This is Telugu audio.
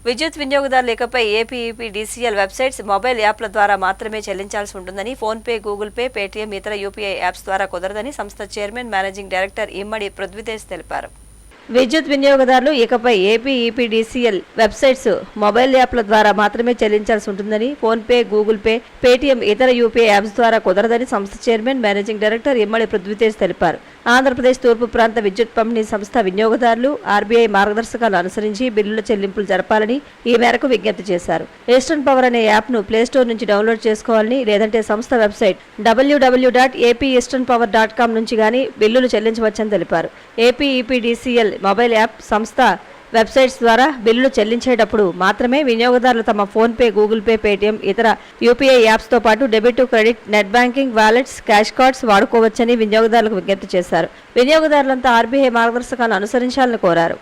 విద్యుత్ వినియోగదారులు ఇకపై ఏపీఈపీడీసీఎల్ వెబ్సైట్స్, మొబైల్ యాప్ల ద్వారా మాత్రమే చెల్లించాల్సి ఉంటుందని, ఫోన్పే, గూగుల్ పే, పేటీఎం, ఇతర యూపీఐ యాప్స్ ద్వారా కుదరదని సంస్థ చైర్మన్, మేనేజింగ్ డైరెక్టర్ ఇమ్మడి పృథ్వీతేజ్ తెలిపారు. విద్యుత్ వినియోగదారులు ఇకపై ఏపీఈపీడీసీఎల్ వెబ్సైట్స్, మొబైల్ యాప్ల ద్వారా మాత్రమే చెల్లించాల్సి ఉంటుందని, ఫోన్పే, గూగుల్ పే, పేటీఎం, ఇతర యూపీఐ యాప్స్ ద్వారా కుదరదని సంస్థ చైర్మన్, మేనేజింగ్ డైరెక్టర్ ఇమ్మడి పృథ్వీతేజ్ తెలిపారు. ఆంధ్రప్రదేశ్ తూర్పు ప్రాంత విద్యుత్ పంపిణీ సంస్థ వినియోగదారులు ఆర్బీఐ మార్గదర్శకాలు అనుసరించి బిల్లుల చెల్లింపులు జరపాలని ఈ మేరకు విజ్ఞప్తి చేశారు. ఈస్టర్న్ పవర్ అనే యాప్ను ప్లేస్టోర్ నుంచి డౌన్లోడ్ చేసుకోవాలని, లేదంటే సంస్థ వెబ్సైట్ www.apeasternpower.com నుంచి గానీ బిల్లులు చెల్లించవచ్చని తెలిపారు. ఏపీఈపీడీసీఎల్ మొబైల్ యాప్, సంస్థ వెబ్సైట్స్ ద్వారా బిల్లులు చెల్లించేటప్పుడు మాత్రమే వినియోగదారులు తమ ఫోన్పే, గూగుల్ పే, పేటీఎం, ఇతర యూపీఐ యాప్స్తో పాటు debit, credit, net banking, wallets, cash cards వాడుకోవచ్చని వినియోగదారులకు విజ్ఞప్తి చేశారు. వినియోగదారులంతా ఆర్బీఐ మార్గదర్శకాలను అనుసరించాలని కోరారు.